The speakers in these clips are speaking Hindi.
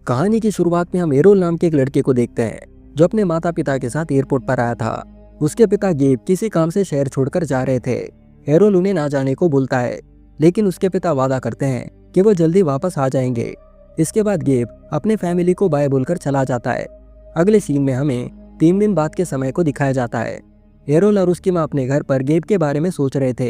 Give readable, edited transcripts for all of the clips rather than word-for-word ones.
कहानी की शुरुआत में हम एरोल नाम के एक लड़के को देखते हैं जो अपने माता पिता के साथ एयरपोर्ट पर आया था। उसके पिता गेब किसी काम से शहर छोड़कर जा रहे थे। एरोल उन्हें ना जाने को बोलता है, लेकिन उसके पिता वादा करते हैं कि वो जल्दी वापस आ जाएंगे। इसके बाद गेब अपने फैमिली को बाय बोलकर चला जाता है। अगले सीन में हमें 3 दिन बाद के समय को दिखाया जाता है। एरोल और उसकी माँ अपने घर पर गेब के बारे में सोच रहे थे।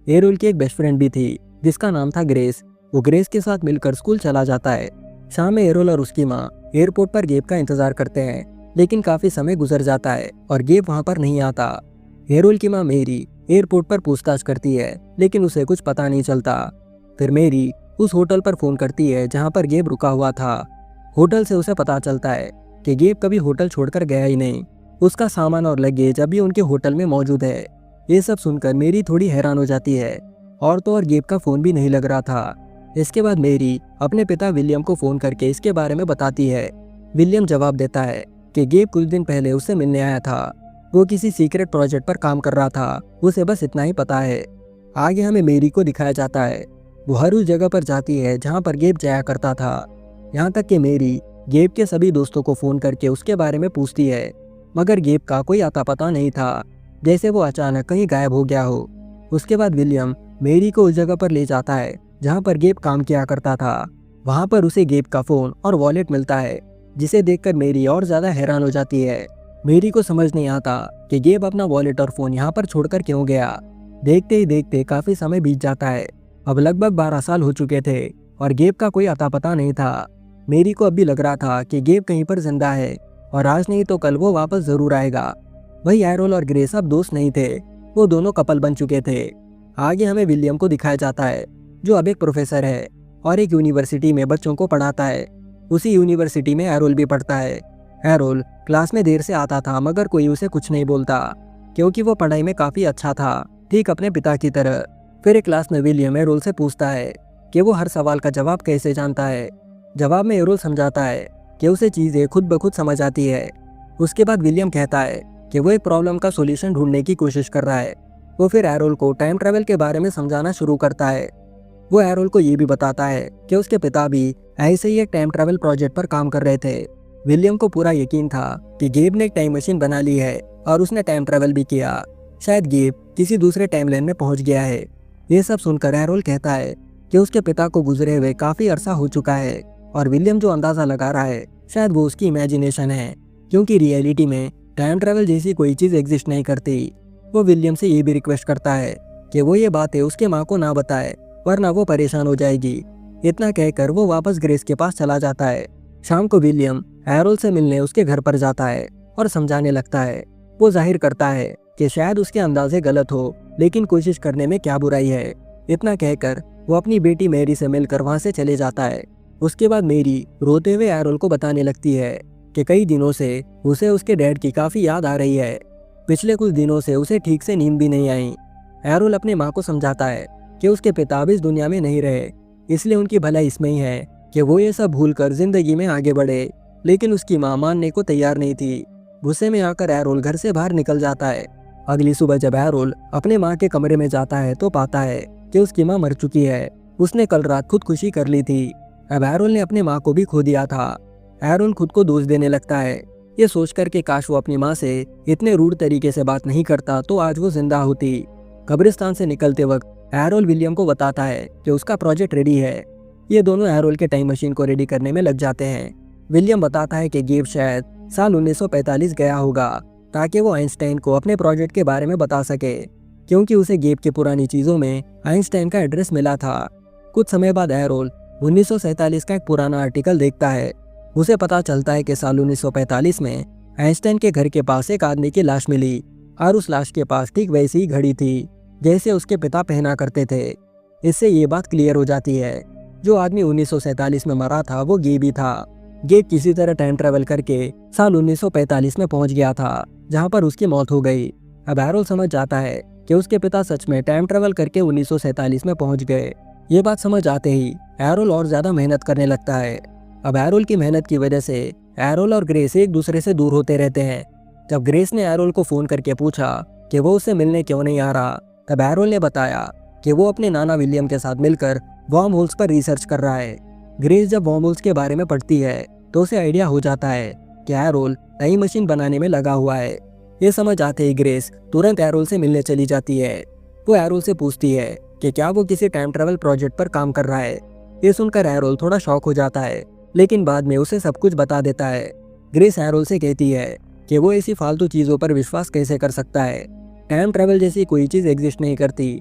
एरोल की एक बेस्ट फ्रेंड भी थी जिसका नाम था ग्रेस। वो ग्रेस के साथ मिलकर स्कूल चला जाता है। शाम में एरोल और उसकी माँ एयरपोर्ट पर गेब का इंतजार करते हैं, लेकिन काफी समय गुजर जाता है और गेब वहां पर नहीं आता। एरोल की माँ मेरी एयरपोर्ट पर पूछताछ करती है, लेकिन उसे कुछ पता नहीं चलता। फिर मेरी उस होटल पर फोन करती है जहां पर गेब रुका हुआ था। होटल से उसे पता चलता है कि गेब कभी होटल छोड़कर गया ही नहीं। उसका सामान और लगेज अभी उनके होटल में मौजूद है। ये सब सुनकर मेरी थोड़ी हैरान हो जाती है। और तो और गेब का फोन भी नहीं लग रहा था। इसके बाद मेरी अपने पिता विलियम को फोन करके इसके बारे में बताती है। विलियम जवाब देता है कि गेब कुछ दिन पहले उससे मिलने आया था। वो किसी सीक्रेट प्रोजेक्ट पर काम कर रहा था, उसे बस इतना ही पता है। आगे हमें मेरी को दिखाया जाता है। वो हर उस जगह पर जाती है जहाँ पर गेब जाया करता था। यहाँ तक कि मेरी गेब के सभी दोस्तों को फोन करके उसके बारे में पूछती है, मगर गेब का कोई आता पता नहीं था, जैसे वो अचानक कहीं गायब हो गया हो। उसके बाद विलियम मेरी को उस जगह पर ले जाता है जहाँ पर गेब काम किया करता था। वहाँ पर उसे गेब का फोन और वॉलेट मिलता है, जिसे देखकर मेरी और ज्यादा हैरान हो जाती है। मेरी को समझ नहीं आता कि गेब अपना वॉलेट और फोन यहाँ पर छोड़कर क्यों गया। देखते ही देखते काफी समय बीत जाता है। अब लगभग 12 साल हो चुके थे और गेब का कोई अता पता नहीं था। मेरी को अब भी लग रहा था कि गेब कहीं पर जिंदा है और आज नहीं तो कल वो वापस जरूर आएगा। वही एरोल और ग्रेस अब दोस्त नहीं थे, वो दोनों कपल बन चुके थे। आगे हमें विलियम को दिखाया जाता है जो अब एक प्रोफेसर है और एक यूनिवर्सिटी में बच्चों को पढ़ाता है। उसी यूनिवर्सिटी में एरोल भी पढ़ता है। एरोल क्लास में देर से आता था, मगर कोई उसे कुछ नहीं बोलता क्योंकि वो पढ़ाई में काफी अच्छा था, ठीक अपने पिता की तरह। फिर एक क्लास में विलियम एरोल से पूछता है कि वो हर सवाल का जवाब कैसे जानता है। जवाब में एरोल समझाता है कि उसे चीजें खुद ब खुद समझ आती है। उसके बाद विलियम कहता है कि वो एक प्रॉब्लम का सोल्यूशन ढूंढने की कोशिश कर रहा है। वो फिर एरोल को टाइम ट्रेवल के बारे में समझाना शुरू करता है। वो एरोल को ये भी बताता है कि उसके पिता भी ऐसे ही एक टाइम ट्रैवल प्रोजेक्ट पर काम कर रहे थे। विलियम को पूरा यकीन था कि गेब ने एक टाइम मशीन बना ली है और उसने टाइम ट्रैवल भी किया। शायद गेब किसी दूसरे टाइम लाइन में पहुंच गया है। ये सब सुनकर एरोल कहता है कि उसके पिता को गुजरे हुए काफी अरसा हो चुका है और विलियम जो अंदाजा लगा रहा है शायद वो उसकी इमेजिनेशन है, क्योंकि रियलिटी में टाइम ट्रैवल जैसी कोई चीज एग्जिस्ट नहीं करती। वो विलियम से ये भी रिक्वेस्ट करता है कि वो ये बातें उसके माँ को ना बताए, वरना वो परेशान हो जाएगी। इतना कहकर वो वापस ग्रेस के पास चला जाता है। शाम को विलियम एरोल से मिलने उसके घर पर जाता है और समझाने लगता है। वो जाहिर करता है कि शायद उसके अंदाजे गलत हो, लेकिन कोशिश करने में क्या बुराई है। इतना कहकर वो अपनी बेटी मेरी से मिलकर वहां से चले जाता है। उसके बाद मेरी रोते हुए एरोल को बताने लगती है कि कई दिनों से उसे उसके डैड की काफी याद आ रही है। पिछले कुछ दिनों से उसे ठीक से नींद भी नहीं आई। एरोल अपनी माँ को समझाता है कि उसके पिता अब इस दुनिया में नहीं रहे, इसलिए उनकी भलाई इसमें ही है कि वो ये सब भूलकर जिंदगी में आगे बढ़े। लेकिन उसकी माँ मानने को तैयार नहीं थी। गुस्से में आकर एरोल घर से बाहर निकल जाता है। अगली सुबह जब एरोल अपने माँ के कमरे में जाता है तो पाता है कि उसकी माँ मर चुकी है। उसने कल रात खुदकुशी कर ली थी। अब एरोल ने अपने माँ को भी खो दिया था। एरोल खुद को दोष देने लगता है, ये सोचकर कि काश वो अपनी माँ से इतने रूड तरीके से बात नहीं करता तो आज वो जिंदा होती। कब्रिस्तान से निकलते वक्त एरोल विलियम को बताता है कि उसका प्रोजेक्ट रेडी है। ये दोनों एरोल के टाइम मशीन को रेडी करने में लग जाते हैं। विलियम बताता है कि गेब शायद साल 1945 गया होगा ताकि वो आइंस्टाइन को अपने प्रोजेक्ट के बारे में बता सके, क्योंकि उसे गेब की पुरानी चीजों में आइंस्टाइन का एड्रेस मिला था। कुछ समय बाद एरोल 1947 का एक पुराना आर्टिकल देखता है। उसे पता चलता है कि साल 1945 में आइंस्टाइन के घर के पास एक आदमी की लाश मिली और उस लाश के पास ठीक वैसी ही घड़ी थी जैसे उसके पिता पहना करते थे। इससे ये बात क्लियर हो जाती है, जो आदमी 1947 में मरा था वो गेब ही था। गेब किसी तरह टाइम ट्रैवल करके साल 1945 में पहुंच गया था, जहां पर उसकी मौत हो गई। अब एरोल समझ जाता है कि उसके पिता सच में टाइम ट्रैवल करके 1947 में पहुंच गए। ये बात समझ आते ही एरोल और ज्यादा मेहनत करने लगता है। अब एरोल की मेहनत की वजह से एरोल और ग्रेस एक दूसरे से दूर होते रहते हैं। जब ग्रेस ने एरोल को फोन करके पूछा कि वो उससे मिलने क्यों नहीं आ रहा, तब एरोल ने बताया कि वो अपने नाना विलियम के साथ मिलकर वर्म होल्स पर रिसर्च कर रहा है। ग्रेस जब वॉर्महोल्स के बारे में पढ़ती है तो उसे आइडिया हो जाता है कि एरोल टाइम मशीन बनाने में लगा हुआ है। ये समझ आते ही ग्रेस तुरंत एरोल से मिलने चली जाती है। वो एरोल से पूछती है कि क्या वो किसी टाइम ट्रेवल प्रोजेक्ट पर काम कर रहा है। ये सुनकर एरोल थोड़ा शॉक हो जाता है, लेकिन बाद में उसे सब कुछ बता देता है। ग्रेस एरोल से कहती है कि वो ऐसी फालतू चीजों पर विश्वास कैसे कर सकता है, टाइम ट्रेवल जैसी कोई चीज एग्जिस्ट नहीं करती।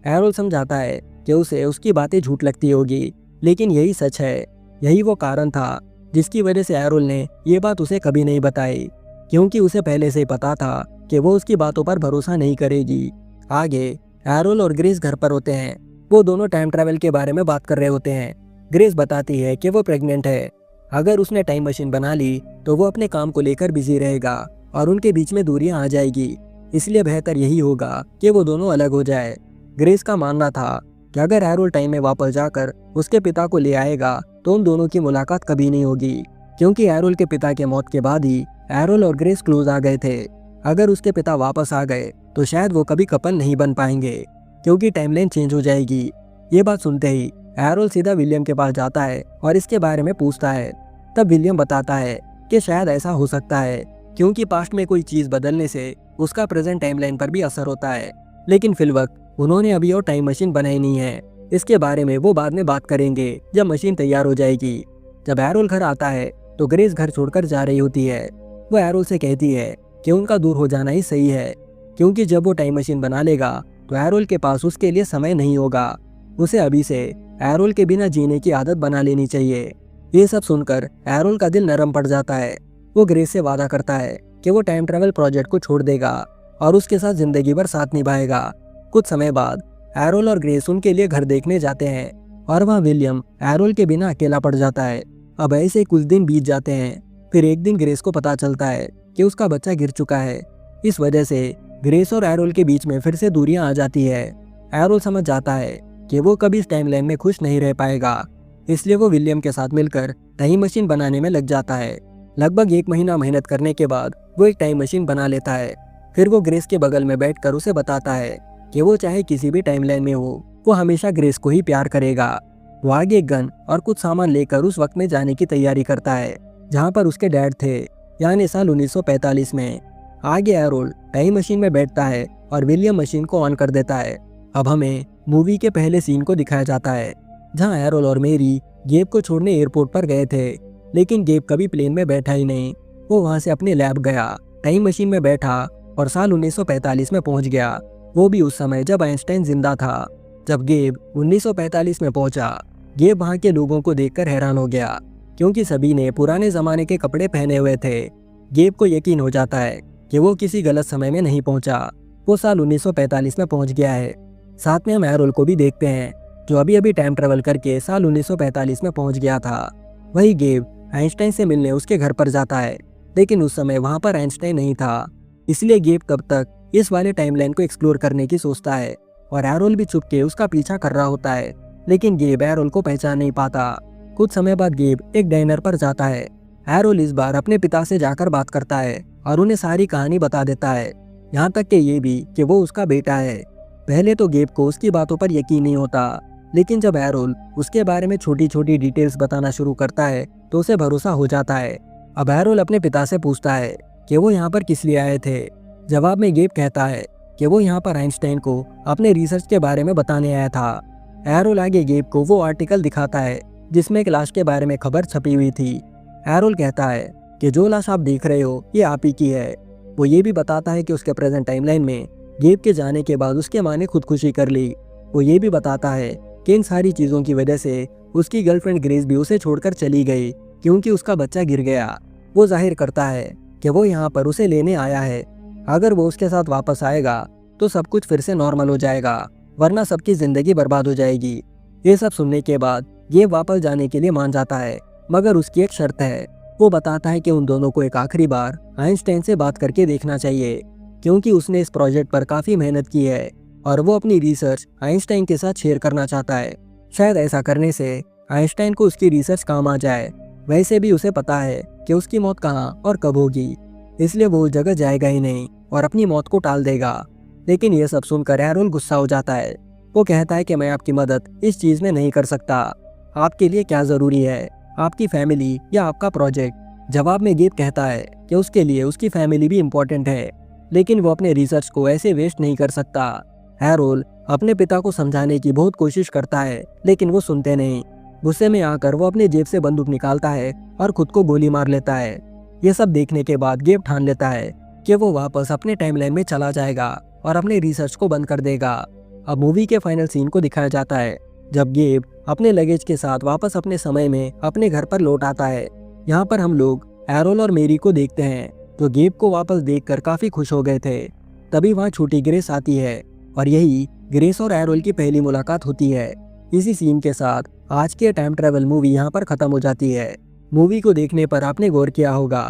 एरोल समझाता है कि उसे उसकी बातें झूठ लगती होगी, लेकिन यही सच है। यही वो कारण था जिसकी वजह से एरोल ने ये बात उसे कभी नहीं बताई, क्योंकि उसे पहले से ही पता था कि वो उसकी बातों पर भरोसा नहीं करेगी। आगे एरोल और ग्रेस घर पर होते हैं। वो दोनों टाइम ट्रैवल के बारे में बात कर रहे होते हैं। ग्रेस बताती है कि वो प्रेग्नेंट है। अगर उसने टाइम मशीन बना ली तो वो अपने काम को लेकर बिजी रहेगा और उनके बीच में दूरियां आ जाएगी। इसलिए बेहतर यही होगा कि वो दोनों अलग हो जाए। ग्रेस का मानना था कि अगर एरोल टाइम में वापस जाकर उसके पिता को ले आएगा तो उन दोनों की मुलाकात कभी नहीं होगी, क्योंकि एरोल के पिता के मौत के बाद ही एरोल और ग्रेस क्लोज आ गए थे। अगर उसके पिता वापस आ गए तो शायद वो कभी कपल नहीं बन पाएंगे, क्योंकि टाइमलाइन चेंज हो जाएगी। ये बात सुनते ही एरोल सीधा विलियम के पास जाता है और इसके बारे में पूछता है। तब विलियम बताता है कि शायद ऐसा हो सकता है, क्योंकि पास्ट में कोई चीज बदलने से उसका प्रेजेंट टाइमलाइन पर भी असर होता है। लेकिन फिलवक्त उन्होंने अभी और टाइम मशीन बनाई नहीं है। इसके बारे में वो बाद में बात करेंगे जब मशीन तैयार हो जाएगी। जब एरोल घर आता है तो ग्रेस घर छोड़कर जा रही होती है। वो एरोल से कहती है कि उनका दूर हो जाना ही सही है, क्योंकि जब वो टाइम मशीन बना लेगा तो एरोल के पास उसके लिए समय नहीं होगा। उसे अभी से एरोल के बिना जीने की आदत बना लेनी चाहिए। ये सब सुनकर एरोल का दिल नरम पड़ जाता है। वो ग्रेस से वादा करता है कि वो टाइम ट्रेवल प्रोजेक्ट को छोड़ देगा और उसके साथ जिंदगी भर साथ निभाएगा। कुछ समय बाद एरोल और ग्रेस उनके लिए घर देखने जाते हैं और वहाँ विलियम एरोल के बिना अकेला पड़ जाता है। अब ऐसे कुछ दिन बीत जाते हैं। फिर एक दिन ग्रेस को पता चलता है कि उसका बच्चा गिर चुका है। इस वजह से ग्रेस और एरोल के बीच में फिर से दूरियां आ जाती है। एरोल समझ जाता है कि वो कभी इस टाइमलाइन में खुश नहीं रह पाएगा, इसलिए वो विलियम के साथ मिलकर टाइम मशीन बनाने में लग जाता है। लगभग 1 महीना मेहनत करने के बाद वो एक टाइम मशीन बना लेता है। फिर वो ग्रेस के बगल में बैठकर उसे बताता है कि वो चाहे किसी भी टाइमलाइन में हो, वो हमेशा ग्रेस को ही प्यार करेगा। वो आगे एक गन और कुछ सामान लेकर उस वक्त में जाने की तैयारी करता है जहाँ पर उसके डैड थे, यानी साल 1945 में। आगे एरोल टाइम मशीन में बैठता है और विलियम मशीन को ऑन कर देता है। अब हमें मूवी के पहले सीन को दिखाया जाता है जहाँ एरोल और मेरी गेब को छोड़ने एयरपोर्ट पर गए थे, लेकिन गेब कभी प्लेन में बैठा ही नहीं। वो वहाँ से अपने लैब गया, टाइम मशीन में बैठा और साल 1945 में पहुँच गया। वो भी उस समय जब आइंस्टाइन जिंदा था। जब गेब 1945 में पहुंचा, गेब वहां के लोगों को देखकर हैरान हो गया, क्योंकि सभी ने पुराने जमाने के कपड़े पहने हुए थे। गेब को यकीन हो जाता है कि वो किसी गलत समय में नहीं पहुंचा, वो साल 1945 में पहुंच गया है। साथ में हम एरोल को भी देखते हैं, जो अभी अभी टाइम ट्रेवल करके साल 1945 में पहुंच गया था। वही गेब आइंस्टाइन से मिलने उसके घर पर जाता है, लेकिन उस समय वहां पर आइंस्टाइन नहीं था। इसलिए गेब तब तक इस वाले टाइमलाइन को एक्सप्लोर करने की सोचता है और एरोल भी छुपके उसका पीछा कर रहा होता है, लेकिन गेब एरोल को पहचान नहीं पाता। कुछ समय बाद गेब एक डाइनर पर जाता है। एरोल इस बार अपने पिता से जाकर बात करता है और उन्हें सारी कहानी बता देता है, यहाँ तक कि ये भी कि वो उसका बेटा है। पहले तो गेब को उसकी बातों पर यकीन नहीं होता, लेकिन जब एरोल उसके बारे में छोटी छोटी डिटेल्स बताना शुरू करता है तो उसे भरोसा हो जाता है। अब एरोल अपने पिता से पूछता है कि वो यहाँ पर किस लिए आए थे। जवाब में गेब कहता है कि वो यहाँ पर आइंस्टाइन को अपने रिसर्च के बारे में बताने आया था। एरोल आगे गेब को वो आर्टिकल दिखाता है जिसमें एक लाश के बारे में खबर छपी हुई थी। एरोल कहता है कि जो लाश आप देख रहे हो ये आप ही की है। वो ये भी बताता है कि उसके प्रेजेंट टाइमलाइन में गेब के जाने के बाद उसके माँ ने खुदकुशी कर ली। वो ये भी बताता है कि इन सारी चीज़ों की वजह से उसकी गर्लफ्रेंड ग्रेस भी उसे छोड़कर चली गई, क्योंकि उसका बच्चा गिर गया। वो जाहिर करता है कि वो यहाँ पर उसे लेने आया है। अगर वो उसके साथ वापस आएगा तो सब कुछ फिर से नॉर्मल हो जाएगा, वरना सबकी जिंदगी बर्बाद हो जाएगी। ये सब सुनने के बाद ये वापस जाने के लिए मान जाता है, मगर उसकी एक शर्त है। वो बताता है कि उन दोनों को एक आखिरी बार आइंस्टाइन से बात करके देखना चाहिए, क्योंकि उसने इस प्रोजेक्ट पर काफी मेहनत की है और वो अपनी रिसर्च आइंस्टाइन के साथ शेयर करना चाहता है। शायद ऐसा करने से आइंस्टाइन को उसकी रिसर्च काम आ जाए। वैसे भी उसे पता है कि उसकी मौत कहाँ और कब होगी, इसलिए वो उस जगह जाएगा ही नहीं और अपनी मौत को टाल देगा। लेकिन ये सब सुनकर एरोल गुस्सा हो जाता है। वो कहता है कि मैं आपकी मदद इस चीज में नहीं कर सकता। आपके लिए क्या ज़रूरी है, आपकी फैमिली या आपका प्रोजेक्ट? जवाब में गेब कहता है कि उसके लिए उसकी फैमिली भी इम्पोर्टेंट है, लेकिन वो अपने रिसर्च को ऐसे वेस्ट नहीं कर सकता। हैरोल्ड अपने पिता को समझाने की बहुत कोशिश करता है, लेकिन वो सुनते नहीं। गुस्से में आकर वो अपने जेब से बंदूक निकालता है और खुद को गोली मार लेता है। ये सब देखने के बाद गेब ठान लेता है कि वो वापस अपने टाइमलाइन में चला जाएगा और अपने रिसर्च को बंद कर देगा। अब मूवी के फाइनल सीन को दिखाया जाता है जब गेब अपने लगेज के साथ वापस अपने समय में अपने घर पर लौट आता है। यहाँ पर हम लोग एरोल और मेरी को देखते हैं जो गेब को वापस देखकर काफी खुश हो गए थे। तभी वहाँ छोटी ग्रेस आती है और यही ग्रेस और एरोल की पहली मुलाकात होती है। इसी सीन के साथ आज की टाइम ट्रेवल मूवी यहाँ पर खत्म हो जाती है। मूवी को देखने पर आपने गौर किया होगा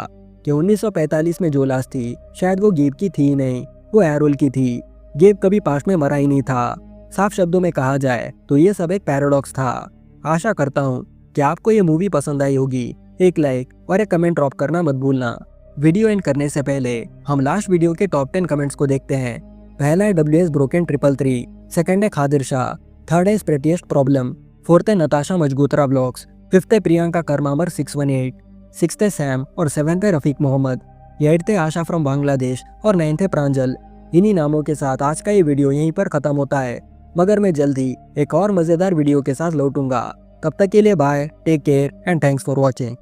कि 1945 में जो लाश थी शायद वो गेब की थी नहीं, वो एरोल की थी। गेब कभी पास्ट में मरा ही नहीं था। साफ शब्दों में कहा जाए तो ये सब एक पैराडॉक्स था। आशा करता हूँ कि आपको ये मूवी पसंद आई होगी। एक लाइक और एक कमेंट ड्रॉप करना मत भूलना। वीडियो एंड करने से पहले हम लास्ट वीडियो के टॉप 10 कमेंट्स को देखते हैं। पहला है WS ब्रोकन 333, सेकंड है खादिर शाह, थर्ड है स्प्रेटिएस्ट प्रॉब्लम, फोर्थ है नताशा मजगूतरा ब्लॉग्स, फिफ्थ है प्रियंका करमामर 618, सिक्स्थ है सैम और सेवेंथ है रफीक मोहम्मद, एट्थ है आशा फ्रॉम बांग्लादेश और नाइन्थ है प्रांजल। इन्हीं नामों के साथ आज का ये वीडियो यहीं पर खत्म होता है, मगर मैं जल्दी एक और मजेदार वीडियो के साथ लौटूंगा। तब तक के लिए bye, take care and thanks for watching.